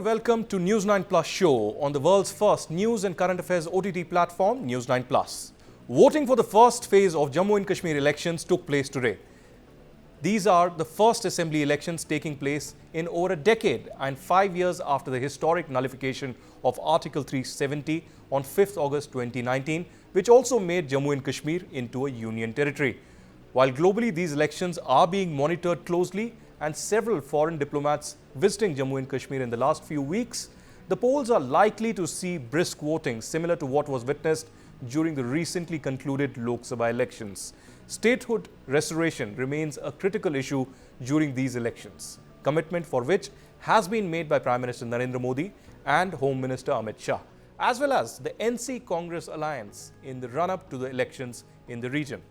welcome to News9 Plus Show on the world's first news and current affairs OTT platform, News9 Plus. Voting for the first phase of Jammu and Kashmir elections took place today. These are the first assembly elections taking place in over a decade and 5 years after the historic nullification of Article 370 on 5th August 2019, which also made Jammu and Kashmir into a union territory. While globally these elections are being monitored closely and several foreign diplomats visiting Jammu and Kashmir in the last few weeks, the polls are likely to see brisk voting similar to what was witnessed during the recently concluded Lok Sabha elections. Statehood restoration remains a critical issue during these elections, commitment for which has been made by Prime Minister Narendra Modi and Home Minister Amit Shah, as well as the NC Congress alliance in the run-up to the elections in the region.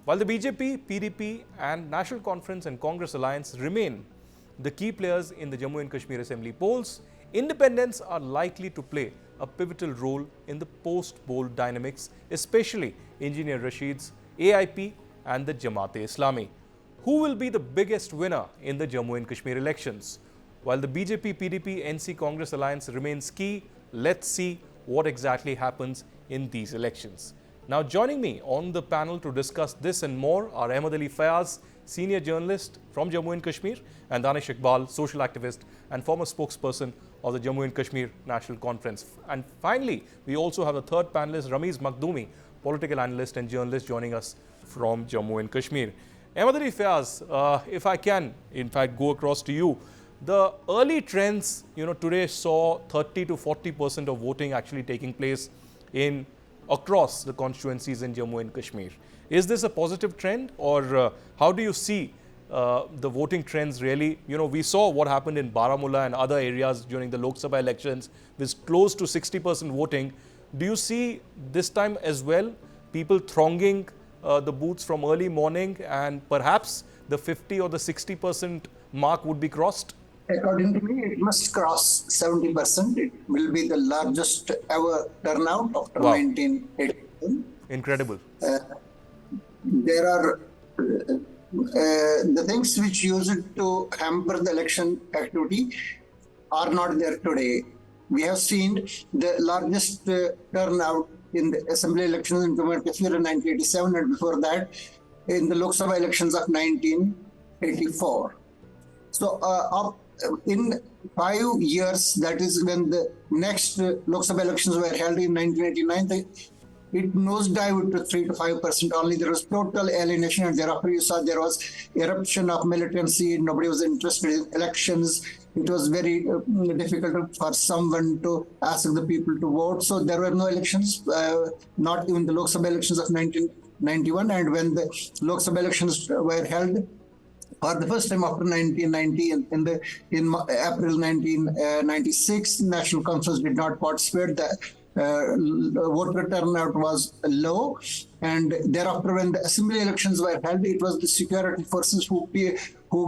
While the BJP, PDP and National Conference and Congress alliance remain the key players in the Jammu and Kashmir Assembly polls, independents are likely to play a pivotal role in the post-poll dynamics, especially Engineer Rashid's AIP and the Jamaat-e-Islami. Who will be the biggest winner in the Jammu and Kashmir elections? While the BJP, PDP, NC Congress alliance remains key, let's see what exactly happens in these elections. Now joining me on the panel to discuss this and more are Ahmed Ali Fayyaz, senior journalist from Jammu and Kashmir, and Danish Iqbal, social activist and former spokesperson of the Jammu and Kashmir National Conference. And finally, we also have a third panelist, Rameez Makhdoomi, political analyst and journalist, joining us from Jammu and Kashmir. Ahmed Ali Fayyaz, if I can, in fact, go across to you. The early trends, today saw 30 to 40% of voting actually taking place across the constituencies in Jammu and Kashmir. Is this a positive trend, or how do you see the voting trends really? We saw what happened in Baramulla and other areas during the Lok Sabha elections with close to 60% voting. Do you see this time as well people thronging the booths from early morning, and perhaps the 50 or the 60% mark would be crossed? According to me, it must cross 70%. It will be the largest ever turnout after 1981. Incredible. There are the things which used to hamper the election activity are not there today. We have seen the largest turnout in the assembly elections in Jammu and Kashmir in 1987, and before that in the Lok Sabha elections of 1984. So in 5 years, that is when the next Lok Sabha elections were held in 1989, it nosedived to 3 to 5% only. There was total alienation, and thereafter you saw there was eruption of militancy. Nobody was interested in elections. It was very difficult for someone to ask the people to vote. So there were no elections, not even the Lok Sabha elections of 1991. And when the Lok Sabha elections were held for the first time after 1990, in April 1996, National Conference did not participate. The voter turnout was low, and thereafter when the assembly elections were held, it was the security forces who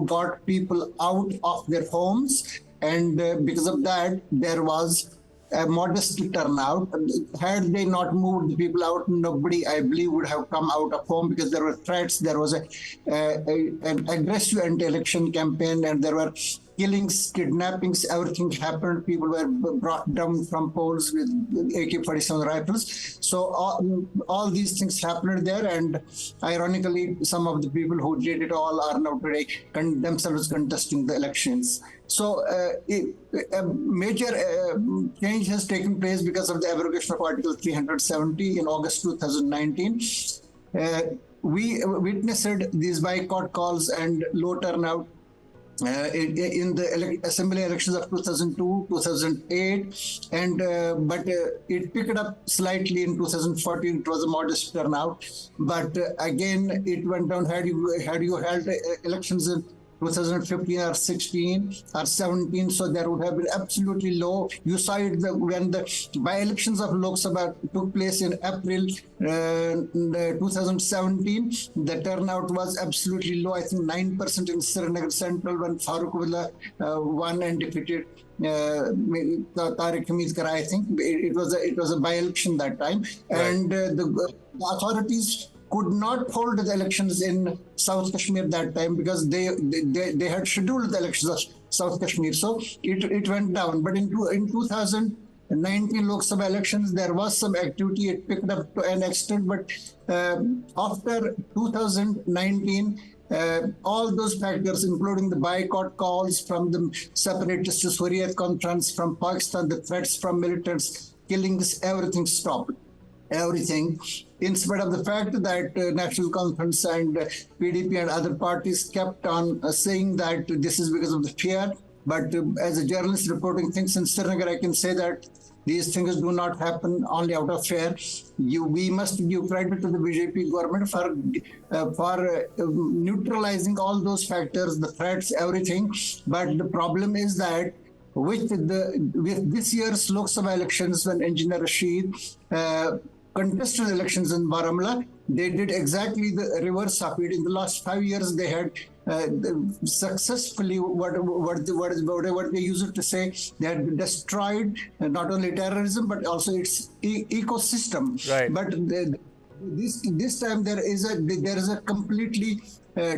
got people out of their homes, and because of that there was a modest turnout. Had they not moved the people out, nobody, I believe, would have come out of home, because there were threats, there was an aggressive anti-election campaign, and there were killings, kidnappings, everything happened. People were brought down from polls with AK-47 rifles. So all these things happened there, and ironically, some of the people who did it all are now today themselves contesting the elections. So a major change has taken place because of the abrogation of Article 370 in August 2019. We witnessed these boycott calls and low turnout in the assembly elections of 2002, 2008, and but it picked up slightly in 2014. It was a modest turnout, but again it went down. Had you held elections in 2015 or 16 or 17, so there would have been absolutely low. You saw it when the by-elections of Lok Sabha took place in April 2017. The turnout was absolutely low. I think 9% in Srinagar Central when Farooqullah won and defeated Tariq Hamid Kara. I think it was a by-election that time, right. And the authorities could not hold the elections in South Kashmir that time because they had scheduled the elections of South Kashmir. So it went down. But in 2019 Lok Sabha elections, there was some activity. It picked up to an extent. But after 2019, all those factors, including the boycott calls from the separatists, Hurriyat conference from Pakistan, the threats from militants, killings, everything stopped. Everything, in spite of the fact that National Conference and PDP and other parties kept on saying that this is because of the fear. But as a journalist reporting things in Srinagar, I can say that these things do not happen only out of fear. We must give credit to the BJP government for neutralizing all those factors, the threats, everything. But the problem is that with this year's Lok Sabha elections, when Engineer Rashid contested elections in Baramulla, they did exactly the reverse of it. In the last 5 years, they had successfully, whatever they used to say, they had destroyed not only terrorism but also its ecosystem. Right. But this time there is a completely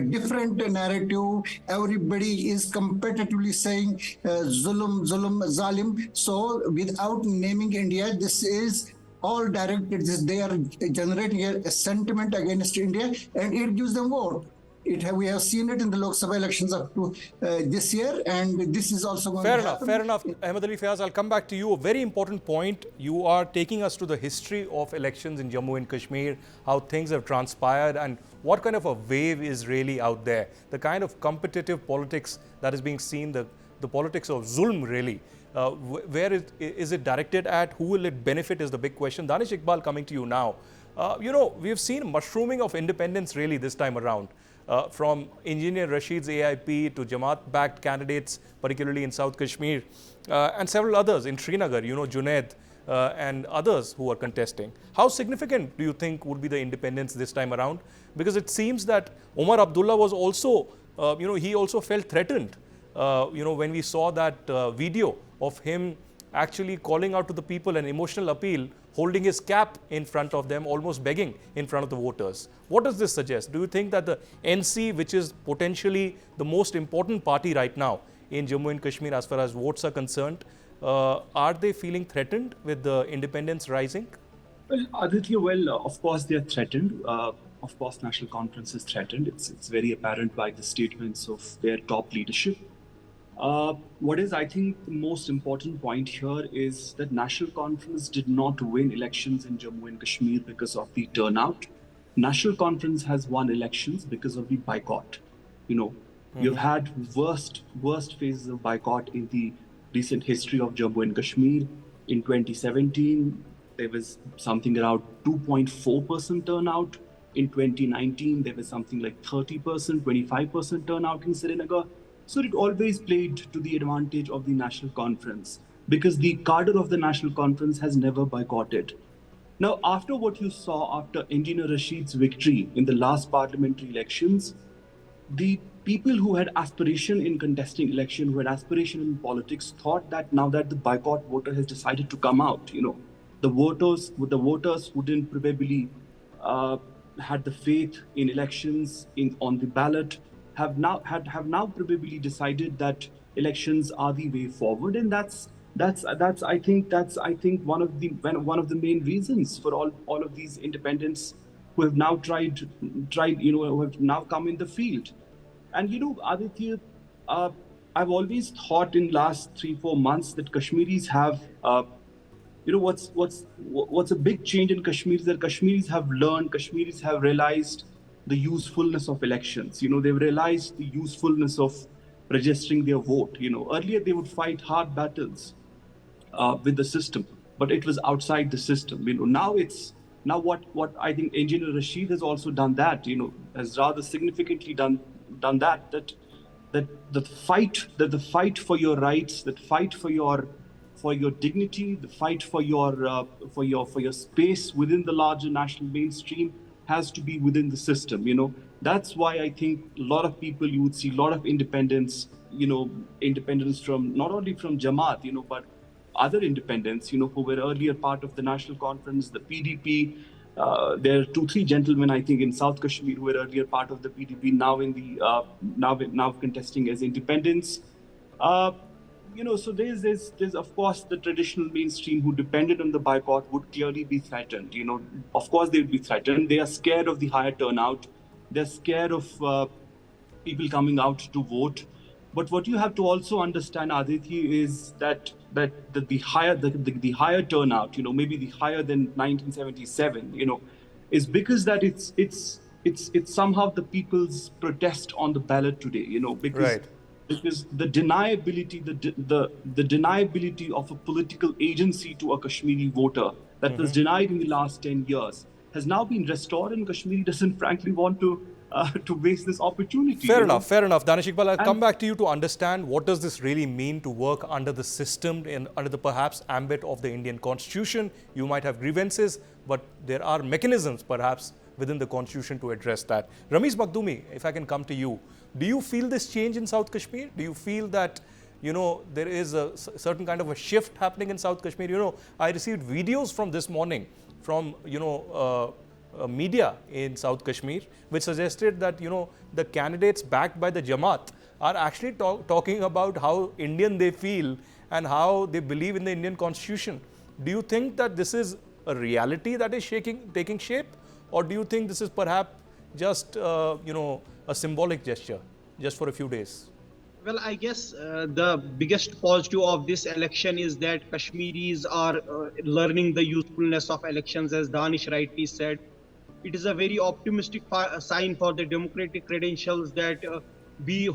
different narrative. Everybody is competitively saying zulum, zalim. So without naming India, this is all directed. They are generating a sentiment against India, and it gives them vote. We have seen it in the Lok Sabha elections up to this year, and this is also going to happen. Fair enough. Ahmed Ali Fayyaz, I'll come back to you. A very important point. You are taking us to the history of elections in Jammu and Kashmir, how things have transpired, and what kind of a wave is really out there. The kind of competitive politics that is being seen, the politics of zulm, really. Where is it directed at? Who will it benefit is the big question. Danish Iqbal, coming to you now. We have seen mushrooming of independence really this time around. From Engineer Rashid's AIP to Jamaat-backed candidates, particularly in South Kashmir, and several others in Srinagar, Junaid and others who are contesting. How significant do you think would be the independence this time around? Because it seems that Omar Abdullah was also, he also felt threatened, when we saw that video of him actually calling out to the people, an emotional appeal, holding his cap in front of them, almost begging in front of the voters. What does this suggest? Do you think that the NC, which is potentially the most important party right now in Jammu and Kashmir as far as votes are concerned, are they feeling threatened with the independence rising? Well, Aditya, of course they are threatened. Of course, National Conference is threatened. It's very apparent by the statements of their top leadership. What is, I think, the most important point here is that National Conference did not win elections in Jammu and Kashmir because of the turnout. National Conference has won elections because of the boycott. You've had worst phases of boycott in the recent history of Jammu and Kashmir. In 2017, there was something around 2.4% turnout. In 2019, there was something like 30%, 25% turnout in Srinagar. So it always played to the advantage of the National Conference because the cadre of the National Conference has never boycotted. Now, after what you saw after Engineer Rashid's victory in the last parliamentary elections, the people who had aspiration in contesting election, who had aspiration in politics, thought that now that the boycott voter has decided to come out, the voters who didn't probably had the faith in elections on the ballot have now probably decided that elections are the way forward, and that's I think one of the main reasons for all of these independents who have now who have now come in the field. And Aditya, I've always thought in last 3-4 months that Kashmiris have what's a big change in Kashmir is that Kashmiris have realized the usefulness of elections. They've realized the usefulness of registering their vote. Earlier they would fight hard battles with the system, but it was outside the system. Now what I think Engineer Rashid has also done that, has rather significantly done that the fight for your rights, that fight for your dignity, the fight for your space within the larger national mainstream has to be within the system. That's why I think a lot of people, you would see a lot of independents from not only from Jamaat, but other independents, who were earlier part of the National Conference, the PDP, there are 2-3 gentlemen, I think, in South Kashmir who were earlier part of the PDP, now contesting as independents. Uh, so there's of course the traditional mainstream who depended on the boycott would clearly be threatened. Of course they would be threatened. They are scared of the higher turnout. They're scared of people coming out to vote. But what you have to also understand, Aditya, is that the higher turnout, maybe the higher than 1977, is because that it's somehow the people's protest on the ballot today, because Right. because the deniability of a political agency to a Kashmiri voter that was denied in the last 10 years has now been restored, and Kashmiri doesn't frankly want to waste this opportunity. Fair enough, fair enough. Danish Iqbal, I'll come And- back to you to understand what does this really mean to work under the system, under the perhaps ambit of the Indian Constitution. You might have grievances, but there are mechanisms perhaps within the Constitution to address that. Rameez Makhdoomi, if I can come to you, do you feel this change in South Kashmir? Do you feel that there is a certain kind of a shift happening in South Kashmir? I received videos from this morning from media in South Kashmir, which suggested that the candidates backed by the Jamaat are actually talking about how Indian they feel and how they believe in the Indian Constitution. Do you think that this is a reality that is taking shape, or do you think this is perhaps just a symbolic gesture, just for a few days? Well, I guess the biggest positive of this election is that Kashmiris are learning the usefulness of elections, as Danish rightly said. It is a very optimistic sign for the democratic credentials that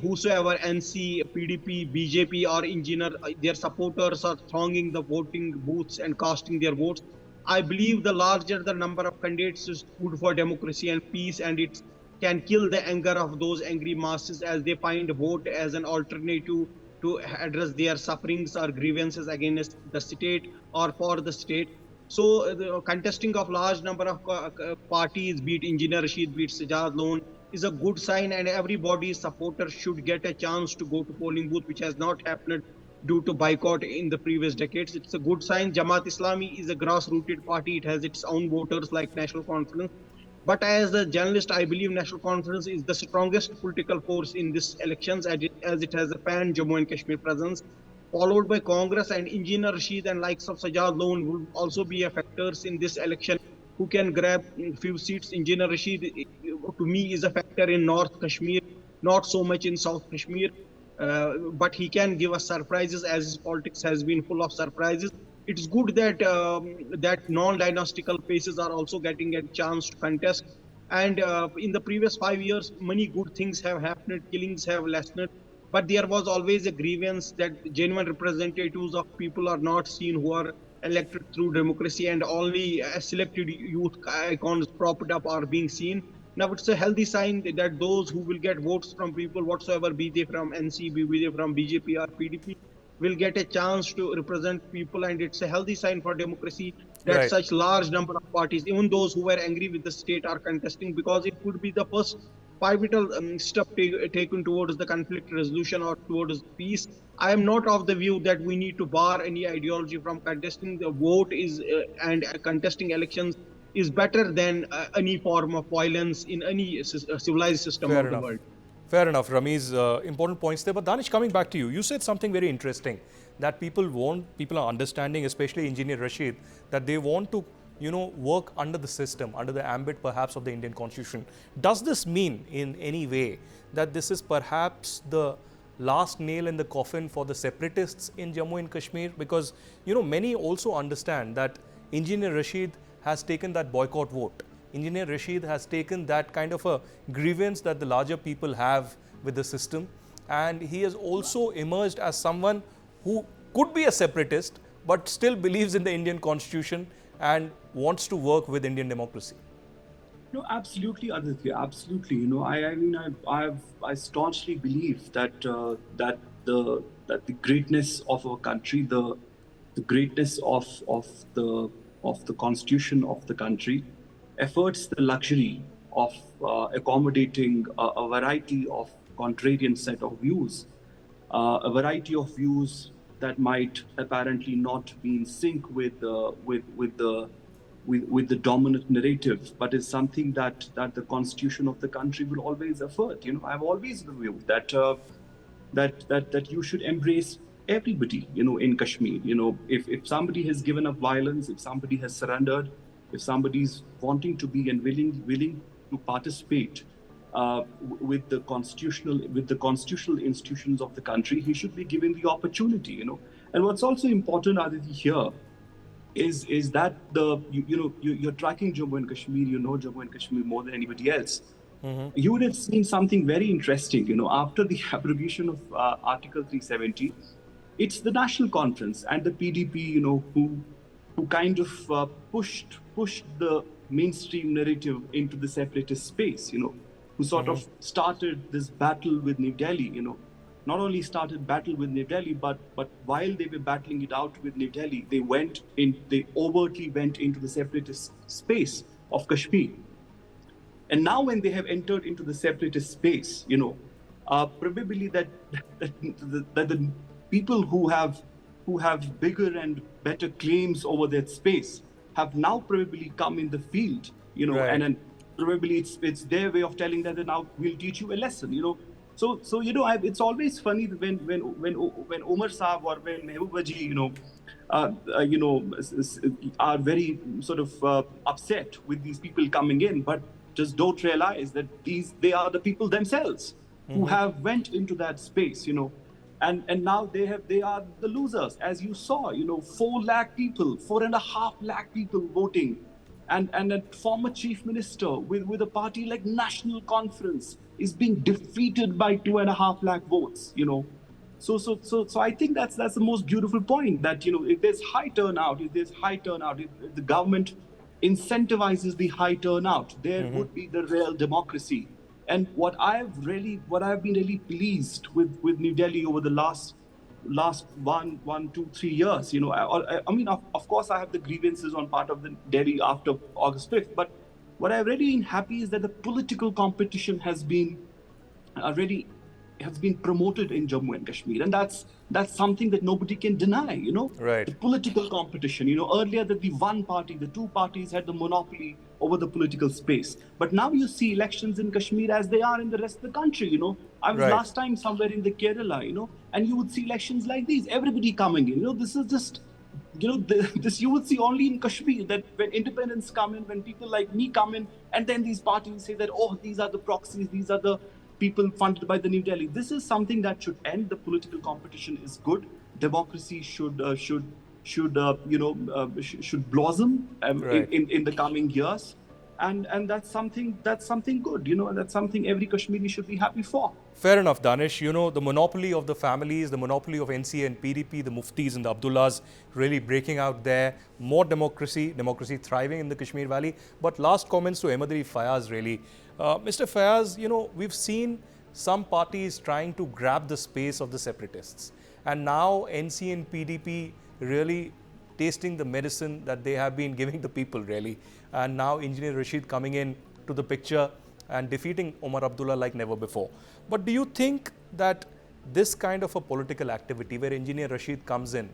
whosoever NC, PDP, BJP or Engineer, their supporters are thronging the voting booths and casting their votes. I believe the larger the number of candidates is good for democracy and peace, and it can kill the anger of those angry masses as they find vote as an alternative to address their sufferings or grievances against the state or for the state. So the contesting of large number of parties, be it Engineer Rashid, be it Sajad Loan, is a good sign, and everybody's supporter should get a chance to go to polling booth, which has not happened due to boycott in the previous decades. It's a good sign. Jamaat Islami is a grassrooted party. It has its own voters like National Conference. But as a journalist, I believe National Conference is the strongest political force in this elections, as it has a pan-Jammu and Kashmir presence, followed by Congress, and Engineer Rashid and likes of Sajad Loan will also be factors in this election who can grab a few seats. Engineer Rashid, to me, is a factor in North Kashmir, not so much in South Kashmir, but he can give us surprises, as his politics has been full of surprises. It's good that that non-dynastical faces are also getting a chance to contest. And in the previous 5 years, many good things have happened, killings have lessened, but there was always a grievance that genuine representatives of people are not seen who are elected through democracy, and only selected youth icons propped up are being seen. Now it's a healthy sign that those who will get votes from people whatsoever, be they from NC, be they from BJP or PDP, will get a chance to represent people, and it's a healthy sign for democracy that Right. such large number of parties, even those who were angry with the state, are contesting, because it would be the first pivotal step taken towards the conflict resolution or towards peace. I am not of the view that we need to bar any ideology from contesting. The vote is and contesting elections is better than any form of violence in any civilized system Fair of the enough. world. Fair enough, Rameez. Important points there. But Danish, coming back to you, you said something very interesting, that people are understanding, especially Engineer Rashid, that they want to work under the system, under the ambit perhaps of the Indian Constitution. Does this mean in any way that this is perhaps the last nail in the coffin for the separatists in Jammu and Kashmir? Because many also understand that Engineer Rashid has taken that boycott vote. Engineer Rashid has taken that kind of a grievance that the larger people have with the system, and he has also emerged as someone who could be a separatist but still believes in the Indian Constitution and wants to work with Indian democracy. No, absolutely, Aditya. Absolutely. I staunchly believe that that the greatness of our country, the greatness of the constitution of the country, affords the luxury of accommodating a variety of contrarian set of views, a variety of views that might apparently not be in sync with the with the dominant narrative, but is something that the constitution of the country will always afford. I've always the view that that you should embrace everybody, in Kashmir. If somebody has given up violence, if somebody has surrendered, if somebody's wanting to be and willing to participate with the constitutional institutions of the country, he should be given the opportunity. And what's also important, Aditya, here is that you're tracking Jammu and Kashmir, Jammu and Kashmir more than anybody else. Mm-hmm. You would have seen something very interesting, after the abrogation of Article 370, it's the National Conference and the PDP, who kind of pushed the mainstream narrative into the separatist space, who sort of started this battle with New Delhi, not only started battle with New Delhi, but while they were battling it out with New Delhi, they overtly went into the separatist space of Kashmir. And now when they have entered into the separatist space, probably that the people who have bigger and better claims over that space have now probably come in the field, right. And then probably it's their way of telling that now we'll teach you a lesson, So it's always funny when Omar Saab or when Mehbooba ji, are very sort of upset with these people coming in, but just don't realize that they are the people themselves who have went into that space, and now they are the losers, as you saw, 4 lakh people, 4.5 lakh people voting, and a former chief minister with a party like National Conference is being defeated by 2.5 lakh votes, So I think that's the most beautiful point, that, if there's high turnout, if the government incentivizes the high turnout, there would be the real democracy. And what I've been really pleased with New Delhi over the last 1, 2, 3 years, I mean, of course, I have the grievances on part of the Delhi after August 5th, but what I've really been happy is that the political competition has been promoted in Jammu and Kashmir, and that's something that nobody can deny. Right. The political competition. Earlier that the 2 parties had the monopoly over the political space, but now you see elections in Kashmir as they are in the rest of the country. I was last time somewhere in the Kerala, and you would see elections like these, everybody coming in. This is just. This you would see only in Kashmir, that when independents come in, when people like me come in, and then these parties say that, oh, these are the proxies, these are the people funded by the New Delhi. This is something that should end. The political competition is good. Democracy should blossom right. in the coming years, and that's something good. And that's something every Kashmiri should be happy for. Fair enough, Danish. The monopoly of the families, the monopoly of NC and PDP, the Muftis and the Abdullahs really breaking out there. More democracy thriving in the Kashmir Valley. But last comments to Ahmed Ali Fayyaz, really. Mr. Fayyaz, we've seen some parties trying to grab the space of the separatists. And now NC and PDP really tasting the medicine that they have been giving the people, really. And now Engineer Rashid coming in to the picture and defeating Omar Abdullah like never before. But do you think that this kind of a political activity where Engineer Rashid comes in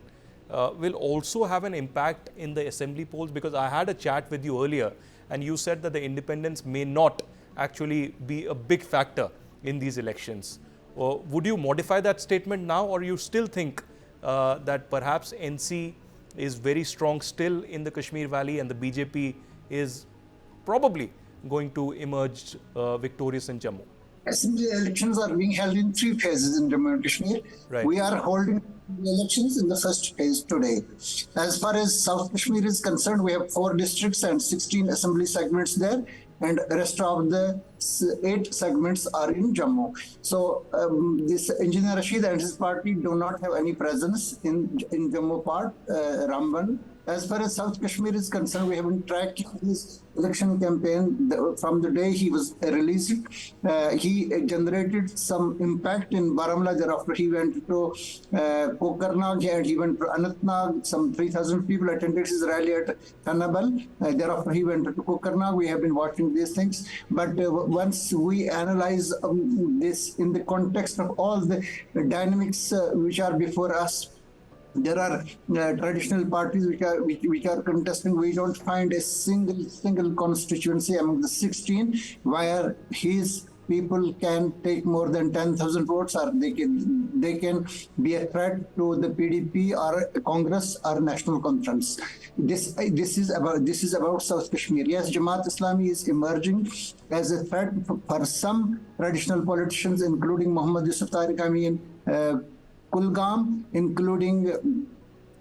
will also have an impact in the assembly polls? Because I had a chat with you earlier and you said that the independents may not actually be a big factor in these elections. Would you modify that statement now, or you still think that perhaps NC is very strong still in the Kashmir Valley and the BJP is probably going to emerge victorious in Jammu? Assembly elections are being held in 3 phases in Jammu and Kashmir. Right. We are holding the elections in the first phase today. As far as South Kashmir is concerned, we have 4 districts and 16 assembly segments there, and the rest of the 8 segments are in Jammu. So this Engineer Rashid and his party do not have any presence in Jammu part, Ramban. As far as South Kashmir is concerned, we have been tracking his election campaign from the day he was released. He generated some impact in Baramulla. Thereafter, he went to Kokarnag and he went to Anantnag. Some 3,000 people attended his rally at Kannabal. Thereafter, he went to Kokarnag. We have been watching these things. But once we analyze this in the context of all the dynamics which are before us, There are traditional parties which are contesting. We don't find a single constituency among the 16 where his people can take more than 10,000 votes, or they can be a threat to the PDP or Congress or National Conference. This is about South Kashmir. Yes, Jamaat Islami is emerging as a threat for some traditional politicians, including Muhammad Yusuf Tariq Amin, Kulgam, including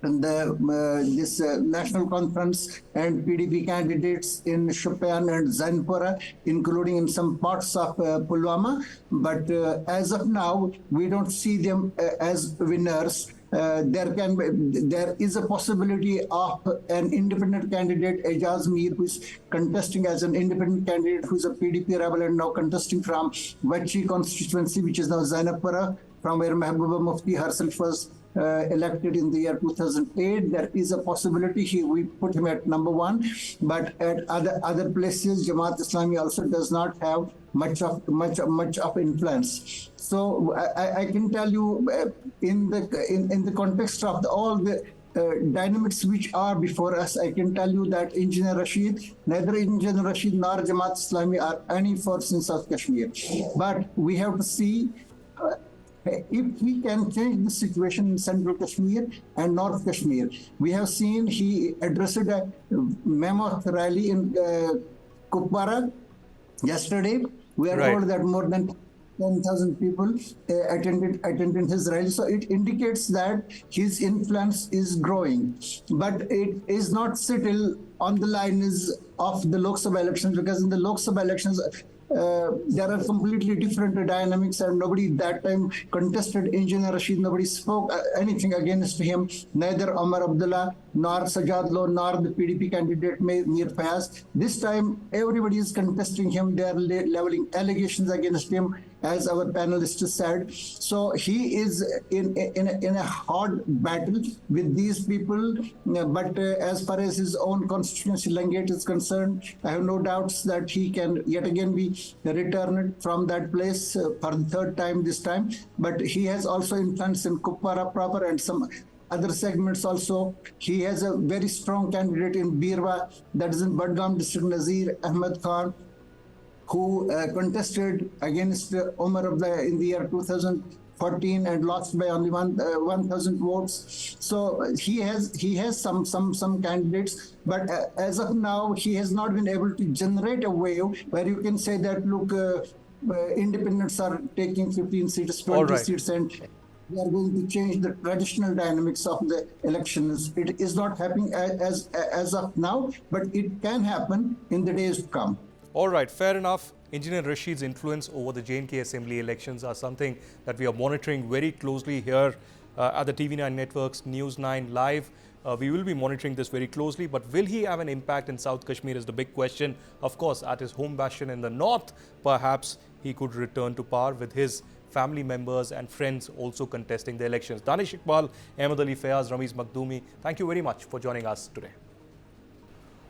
this national conference and PDP candidates in Shopian and Zainpura, including in some parts of Pulwama. But as of now, we don't see them as winners. There is a possibility of an independent candidate, Ejaz Mir, who is contesting as an independent candidate, who is a PDP rebel and now contesting from Vachi constituency, which is now Zainapura, from where Mehbooba Mufti herself was elected in the year 2008. There is a possibility we put him at number 1, but at other places, Jamaat Islami also does not have much of influence. So I can tell you, in the context of all the dynamics which are before us, I can tell you that neither Engineer Rashid nor Jamaat Islami are any force in South Kashmir. But we have to see if we can change the situation in Central Kashmir and North Kashmir. We have seen he addressed a mammoth rally in Kupwara yesterday. We are told that more than 10,000 people attended his rally. So it indicates that his influence is growing. But it is not settled on the lines of the Lok Sabha elections, because in the Lok Sabha elections, there are completely different dynamics, and nobody that time contested Engineer Rashid. Nobody spoke anything against him, neither Omar Abdullah, nor Sajad Low, nor the PDP candidate Mir Fayyaz. This time, everybody is contesting him. They are leveling allegations against him, as our panelist said. So he is in a hard battle with these people. But as far as his own constituency, Langate, is concerned, I have no doubts that he can yet again be returned from that place for the third time this time. But he has also influence in Kupwara proper and some other segments also. He has a very strong candidate in Birwa, that is in Badgam district, Nazir Ahmed Khan, who contested against Omar Abdullah in the year 2014 and lost by only 1,000 votes. So he has some candidates, but as of now, he has not been able to generate a wave where you can say that, look, independents are taking 15 seats, 20 seats, and we are going to change the traditional dynamics of the elections. It is not happening as of now, but it can happen in the days to come. All right, fair enough. Engineer Rashid's influence over the J&K Assembly elections are something that we are monitoring very closely here at the TV9 Network's News 9 Live. We will be monitoring this very closely, but will he have an impact in South Kashmir is the big question. Of course, at his home bastion in the north, perhaps he could return to power with his family members and friends also contesting the elections. Danish Iqbal, Ahmed Ali Fayyaz, Rameez Makhdoomi, thank you very much for joining us today.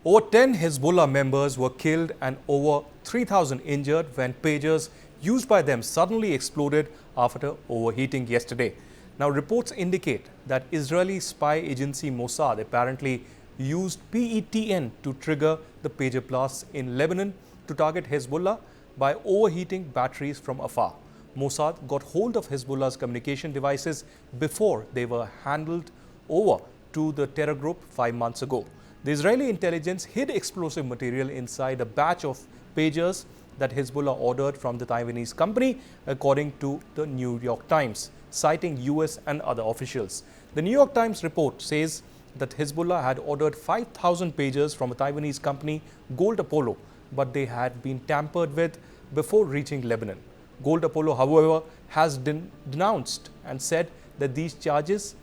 Over 10 Hezbollah members were killed and over 3,000 injured when pagers used by them suddenly exploded after overheating yesterday. Now, reports indicate that Israeli spy agency Mossad apparently used PETN to trigger the pager blasts in Lebanon to target Hezbollah by overheating batteries from afar. Mossad got hold of Hezbollah's communication devices before they were handed over to the terror group 5 months ago. The Israeli intelligence hid explosive material inside a batch of pagers that Hezbollah ordered from the Taiwanese company, according to the New York Times, citing US and other officials. The New York Times report says that Hezbollah had ordered 5,000 pagers from a Taiwanese company, Gold Apollo, but they had been tampered with before reaching Lebanon. Gold Apollo, however, has denounced and said that these charges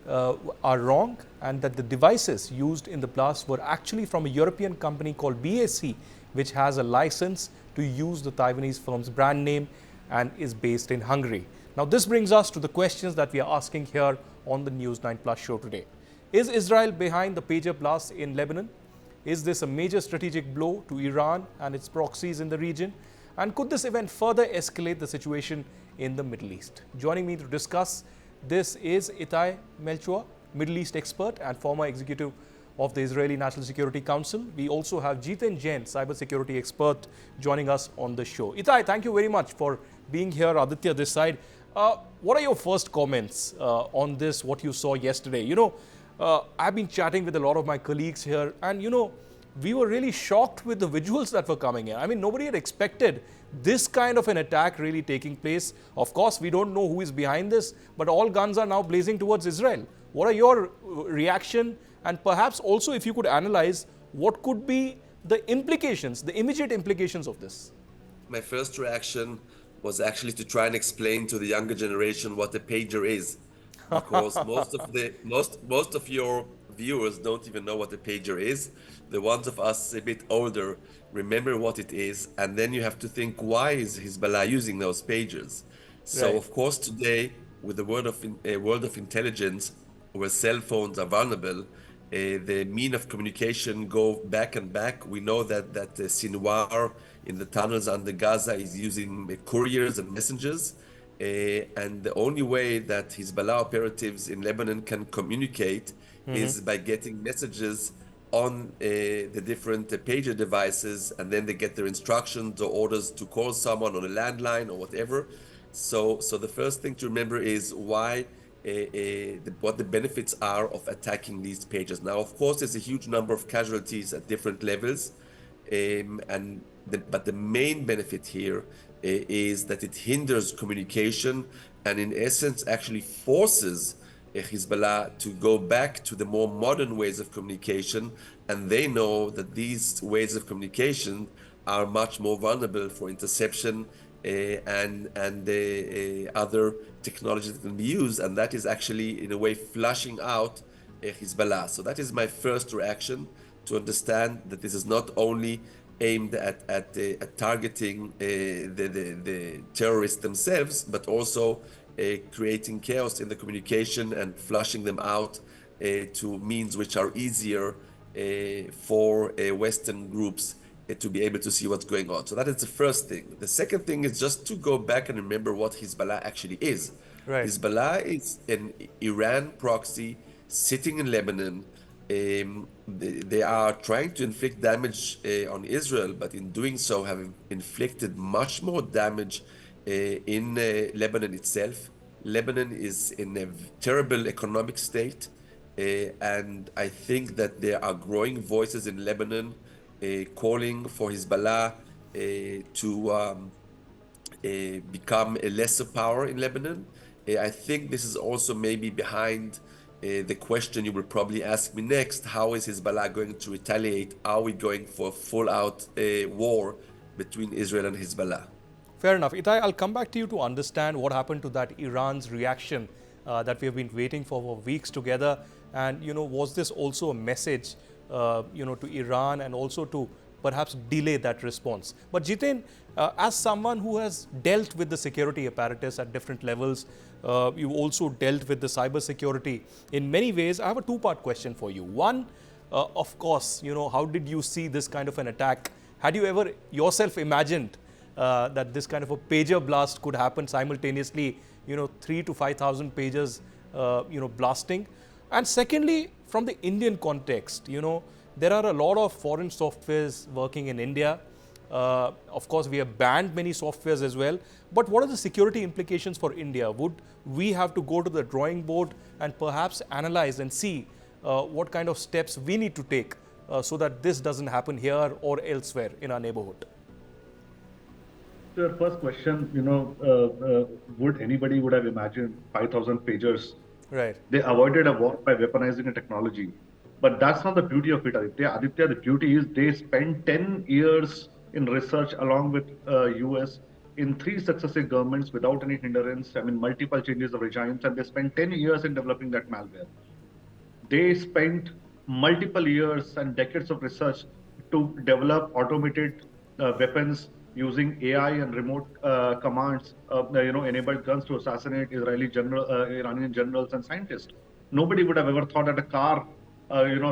are wrong and that the devices used in the blast were actually from a European company called BAC, which has a license to use the Taiwanese firm's brand name and is based in Hungary. Now, this brings us to the questions that we are asking here on the News 9 Plus show today. Is Israel behind the pager blasts in Lebanon? Is this a major strategic blow to Iran and its proxies in the region? And could this event further escalate the situation in the Middle East? Joining me to discuss this is Itai Melchua, Middle East expert and former executive of the Israeli National Security Council. We also have Jiten Jain, cybersecurity expert, joining us on the show. Itai, thank you very much for being here. Aditya, this side. What are your first comments on this, what you saw yesterday? I've been chatting with a lot of my colleagues here, and we were really shocked with the visuals that were coming in. I mean, nobody had expected this kind of an attack really taking place. Of course, we don't know who is behind this, but all guns are now blazing towards Israel. What are your reaction? And perhaps also if you could analyze what could be the implications, the immediate implications of this. My first reaction was actually to try and explain to the younger generation what a pager is, because most of your viewers don't even know what a pager is. The ones of us a bit older remember what it is, and then you have to think, why is Hezbollah using those pagers? So Right. of course today, with the world of intelligence, where cell phones are vulnerable, the mean of communication go back and back. We know that Sinwar in the tunnels under Gaza is using couriers and messengers. And the only way that Hezbollah operatives in Lebanon can communicate is by getting messages on the different pager devices, and then they get their instructions or orders to call someone on a landline or whatever. So the first thing to remember is why what the benefits are of attacking these pages. Now, of course, there's a huge number of casualties at different levels, but the main benefit here is that it hinders communication and, in essence, actually forces Hezbollah to go back to the more modern ways of communication, and they know that these ways of communication are much more vulnerable for interception and other technologies that can be used, and that is actually in a way flushing out Hezbollah. So that is my first reaction, to understand that this is not only aimed at targeting the terrorists themselves, but also creating chaos in the communication and flushing them out to means which are easier for Western groups to be able to see what's going on. So that is the first thing. The second thing is just to go back and remember what Hezbollah actually is. Right. Hezbollah is an Iran proxy sitting in Lebanon. They are trying to inflict damage on Israel, but in doing so have inflicted much more damage in Lebanon itself. Lebanon is in a terrible economic state, and I think that there are growing voices in Lebanon calling for Hezbollah to become a lesser power in Lebanon. I think this is also maybe behind the question you will probably ask me next: how is Hezbollah going to retaliate? Are we going for a full-out war between Israel and Hezbollah? Fair enough. Itai, I'll come back to you to understand what happened to that Iran's reaction that we have been waiting for weeks together. And, was this also a message, to Iran and also to perhaps delay that response? But Jiten, as someone who has dealt with the security apparatus at different levels, you also dealt with the cyber security in many ways. I have a two-part question for you. One, of course, how did you see this kind of an attack? Had you ever yourself imagined that this kind of a pager blast could happen simultaneously, 3,000 to 5,000 pages, blasting? And secondly, from the Indian context, there are a lot of foreign softwares working in India. Of course, we have banned many softwares as well. But what are the security implications for India? Would we have to go to the drawing board and perhaps analyze and see what kind of steps we need to take so that this doesn't happen here or elsewhere in our neighborhood? To your first question, would anybody would have imagined 5,000 pagers? Right. They avoided a war by weaponizing a technology. But that's not the beauty of it, Aditya. Aditya, the beauty is they spent 10 years in research along with US in 3 successive governments without any hindrance. I mean, multiple changes of regimes, and they spent 10 years in developing that malware. They spent multiple years and decades of research to develop automated weapons using AI and remote commands, enabled guns to assassinate Iranian generals and scientists. Nobody would have ever thought that a car,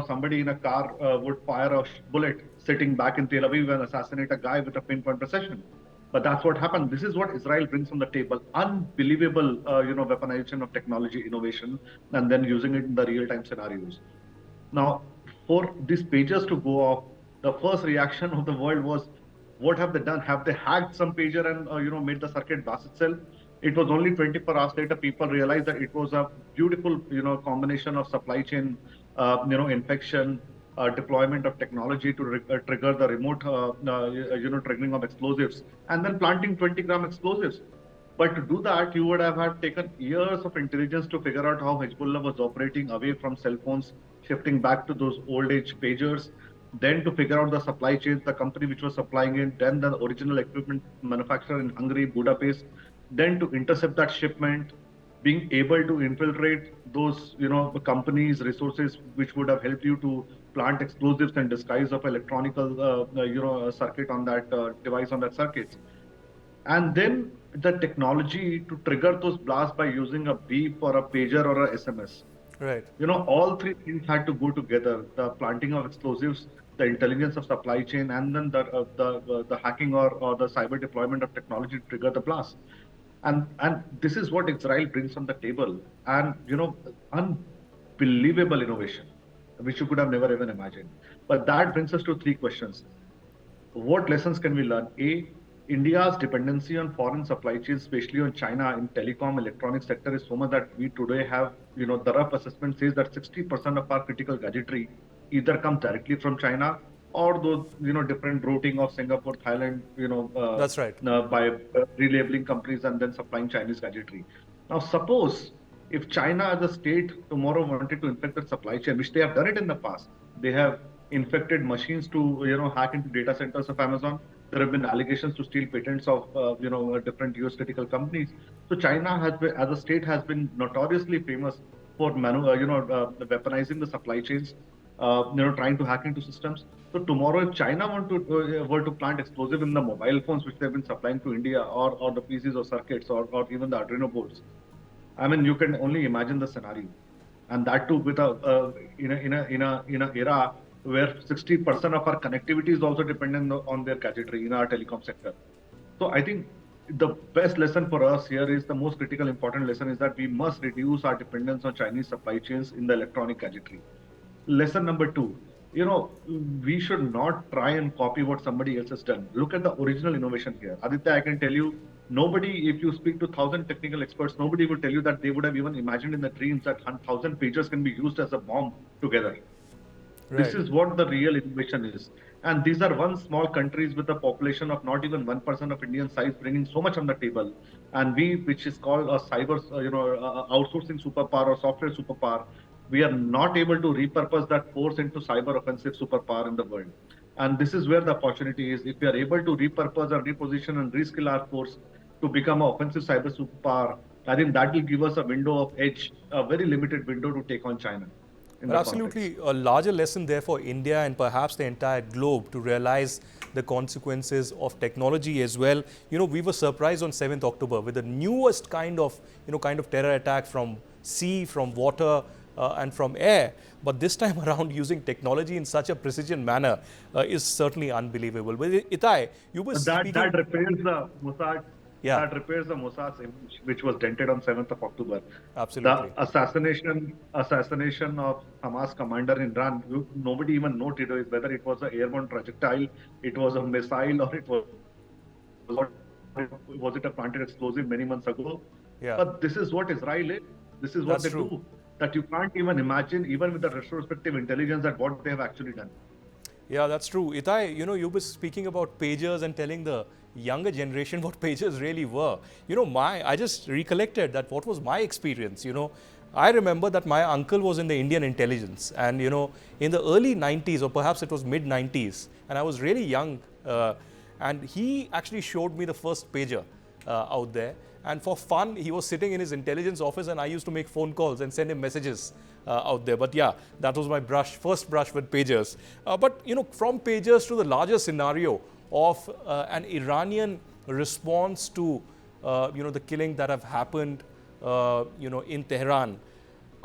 somebody in a car would fire a bullet sitting back in Tel Aviv and assassinate a guy with a pinpoint precision. But that's what happened. This is what Israel brings on the table. Unbelievable, weaponization of technology innovation and then using it in the real-time scenarios. Now, for these pages to go off, the first reaction of the world was, what have they done? Have they hacked some pager and made the circuit blast itself? It was only 24 hours later people realized that it was a beautiful combination of supply chain infection, deployment of technology to trigger the remote triggering of explosives, and then planting 20-gram explosives. But to do that, you would have had taken years of intelligence to figure out how Hezbollah was operating away from cell phones, shifting back to those old age pagers, then to figure out the supply chains, the company which was supplying it, then the original equipment manufacturer in Hungary, Budapest, then to intercept that shipment, being able to infiltrate those companies, resources which would have helped you to plant explosives and disguise of electronical circuit on that device on that circuit. And then the technology to trigger those blasts by using a beep or a pager or a SMS. Right. All three things had to go together: the planting of explosives, the intelligence of supply chain, and then the hacking or the cyber deployment of technology to trigger the blast. And this is what Israel brings on the table, and unbelievable innovation, which you could have never even imagined. But that brings us to three questions. What lessons can we learn? A, India's dependency on foreign supply chains, especially on China in telecom electronics sector, is so much that we today have, the rough assessment says that 60% of our critical gadgetry either comes directly from China or those, different routing of Singapore, Thailand, That's right. By relabeling companies and then supplying Chinese gadgetry. Now, suppose if China as a state tomorrow wanted to infect that supply chain, which they have done it in the past, they have infected machines to, hack into data centers of Amazon. There have been allegations to steal patents of, different US critical companies. So China has been, as a state, has been notoriously famous for, weaponizing the supply chains, trying to hack into systems. So tomorrow, if China were to plant explosive in the mobile phones which they've been supplying to India, or the PCs or circuits, or even the Arduino boards, I mean, you can only imagine the scenario, and that too with in a era where 60% of our connectivity is also dependent on their gadgetry in our telecom sector. So I think the best lesson for us here is the most critical important lesson is that we must reduce our dependence on Chinese supply chains in the electronic gadgetry. Lesson number two, we should not try and copy what somebody else has done. Look at the original innovation here. Aditya, I can tell you, nobody, if you speak to 1,000 technical experts, nobody will tell you that they would have even imagined in their dreams that 1,000 pagers can be used as a bomb together. Right. This is what the real innovation is. And these are one small countries with a population of not even 1% of Indian size bringing so much on the table. And we, which is called a cyber, outsourcing superpower or software superpower, we are not able to repurpose that force into cyber offensive superpower in the world. And this is where the opportunity is. If we are able to repurpose and reposition and reskill our force to become an offensive cyber superpower, I think that will give us a window of edge, a very limited window to take on China. But absolutely a larger lesson there for India and perhaps the entire globe to realize the consequences of technology as well. We were surprised on 7th October with the newest kind of terror attack from sea, from water, and from air. But this time around, using technology in such a precision manner is certainly unbelievable. But Itai, you were speaking... That repairs the Mossad. Yeah. That repairs the Mossad's image, which was dented on 7th of October. Absolutely. The assassination of Hamas commander in Iran, nobody even noted whether it was an airborne projectile, it was a missile, or was it a planted explosive many months ago? Yeah. But this is what Israel is. This is what they do. That you can't even imagine, even with the retrospective intelligence, that what they have actually done. Yeah, that's true. Itai, you were speaking about pagers and telling the younger generation what pagers really were. I just recollected that what was my experience. I remember that my uncle was in the Indian intelligence, and in the early 90s, or perhaps it was mid 90s, and I was really young, and he actually showed me the first pager out there. And for fun, he was sitting in his intelligence office, and I used to make phone calls and send him messages out there. But yeah, that was my first brush with pagers. But from pagers to the larger scenario of an Iranian response to the killing that have happened in Tehran.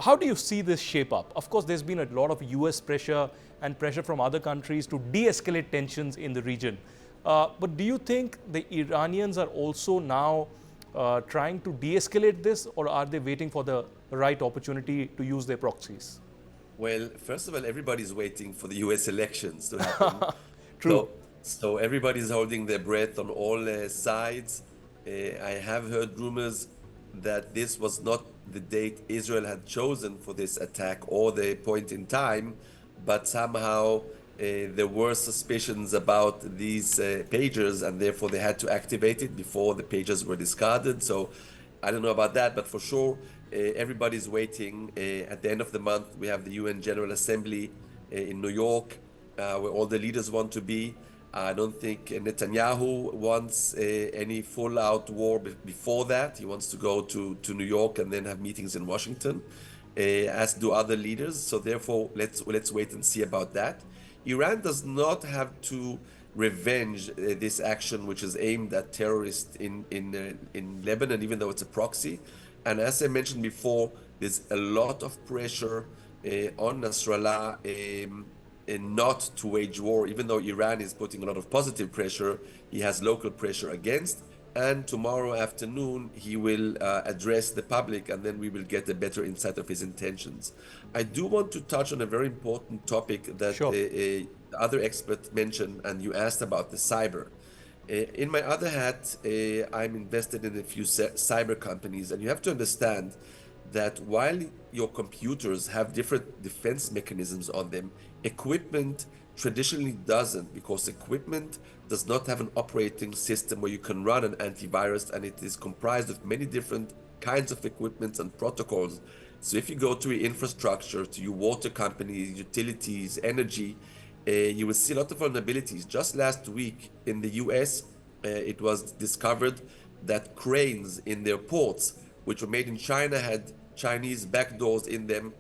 How do you see this shape up? Of course, there's been a lot of US pressure and pressure from other countries to de-escalate tensions in the region. But do you think the Iranians are also now trying to de-escalate this, or are they waiting for the right opportunity to use their proxies? Well, first of all, everybody's waiting for the US elections to happen. True. So everybody's holding their breath on all sides. I have heard rumors that this was not the date Israel had chosen for this attack or the point in time, but somehow there were suspicions about these pagers, and therefore they had to activate it before the pagers were discarded. So I don't know about that, but for sure, everybody's waiting. At the end of the month, we have the UN General Assembly in New York, where all the leaders want to be. I don't think Netanyahu wants any full-out war before that. He wants to go to New York and then have meetings in Washington, as do other leaders. So therefore, let's wait and see about that. Iran does not have to revenge this action, which is aimed at terrorists in Lebanon, even though it's a proxy. And as I mentioned before, there's a lot of pressure on Nasrallah not to wage war, even though Iran is putting a lot of positive pressure. He has local pressure against. And tomorrow afternoon, he will address the public, and then we will get a better insight of his intentions. I do want to touch on a very important topic that Sure. the other expert mentioned, and you asked about the cyber. In my other hat, I'm invested in a few cyber companies, and you have to understand that while your computers have different defense mechanisms on them, equipment traditionally doesn't, because equipment does not have an operating system where you can run an antivirus, and it is comprised of many different kinds of equipment and protocols. So if you go to your infrastructure, to your water companies, utilities, energy, you will see a lot of vulnerabilities. Just last week in the US, it was discovered that cranes in their ports, which were made in China, had Chinese backdoors in them,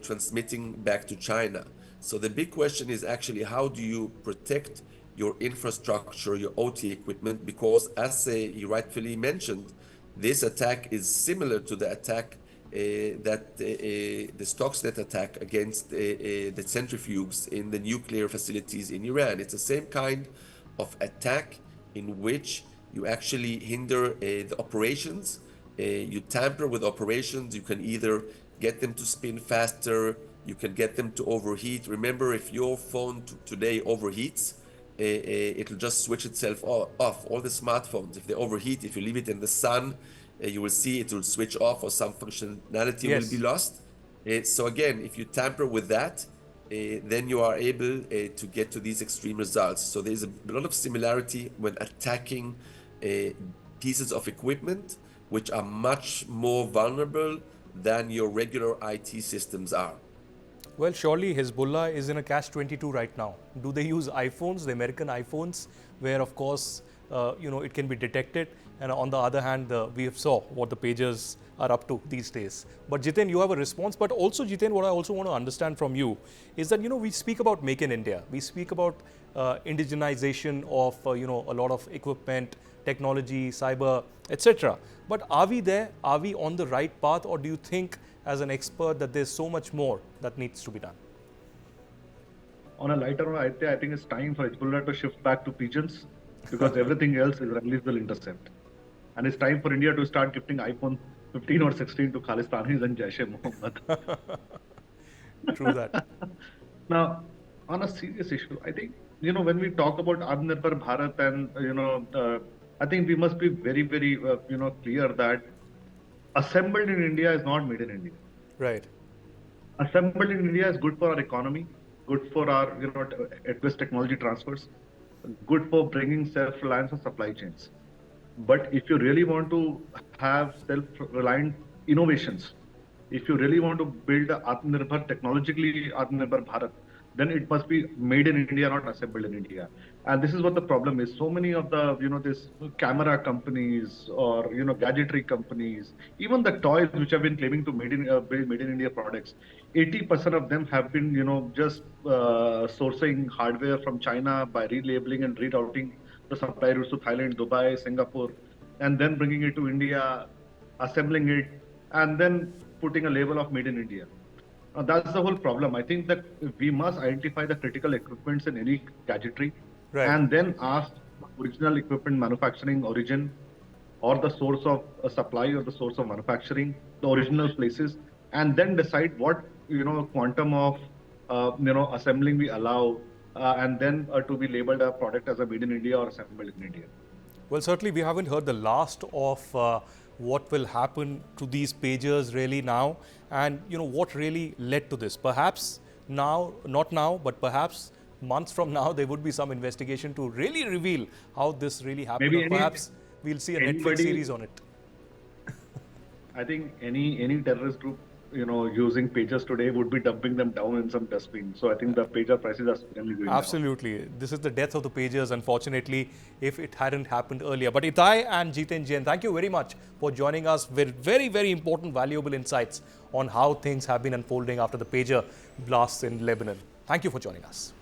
transmitting back to China. So the big question is actually, how do you protect your infrastructure, your OT equipment? Because as you rightfully mentioned, this attack is similar to the attack that the Stuxnet attack against the centrifuges in the nuclear facilities in Iran. It's the same kind of attack in which you actually hinder the operations. You tamper with operations. You can either get them to spin faster, you can get them to overheat. Remember, if your phone today overheats, it'll just switch itself off. All the smartphones, if they overheat, if you leave it in the sun, you will see it will switch off, or some functionality will be lost. So again, if you tamper with that, then you are able to get to these extreme results. So there's a lot of similarity when attacking pieces of equipment, which are much more vulnerable than your regular IT systems are. Well, surely Hezbollah is in a catch-22 right now. Do they use iPhones, the American iPhones, where of course, it can be detected, and on the other hand, we have saw what the pagers are up to these days. But Jiten, you have a response. But also, Jiten, what I also want to understand from you is that, we speak about Make in India. We speak about indigenization of, a lot of equipment, technology, cyber, etc. But are we there? Are we on the right path? Or do you think, as an expert, that there's so much more that needs to be done? On a lighter note, I think it's time for Hezbollah to shift back to pigeons, because everything else Israelis will intercept. And it's time for India to start gifting iPhone 15 or 16 to Khalistanis and Jaish-e-Mohammed. True that. Now, on a serious issue, I think, when we talk about Atmanirbhar Bharat, and, I think we must be very, very, clear that assembled in India is not made in India. Right. Assembled in India is good for our economy, good for our, advanced technology transfers, good for bringing self-reliance on supply chains. But if you really want to have self-reliant innovations, if you really want to build a Atmanirbhar, technologically Atmanirbhar Bharat, then it must be made in India, not assembled in India. And this is what the problem is. So many of the, this camera companies or, gadgetry companies, even the toys which have been claiming to made in India products, 80% of them have been, just sourcing hardware from China by relabeling and rerouting the supply routes to Thailand, Dubai, Singapore, and then bringing it to India, assembling it, and then putting a label of made in India. That's the whole problem. I think that we must identify the critical equipments in any gadgetry. Right. and then ask original equipment manufacturing origin or the source of supply or the source of manufacturing, the original places, and then decide what quantum of assembling we allow, and then to be labeled a product as a made in India or assembled in India. Well, certainly we haven't heard the last of what will happen to these pagers really now, and what really led to this. Perhaps now, not now, but perhaps months from now, there would be some investigation to really reveal how this really happened. Maybe or perhaps we'll see a Netflix series on it. I think any terrorist group, using pagers today would be dumping them down in some dustbin. So I think the pager prices are certainly going down. Absolutely. This is the death of the pagers, unfortunately, if it hadn't happened earlier. But Itai and Jiten, thank you very much for joining us with very, very important, valuable insights on how things have been unfolding after the pager blasts in Lebanon. Thank you for joining us.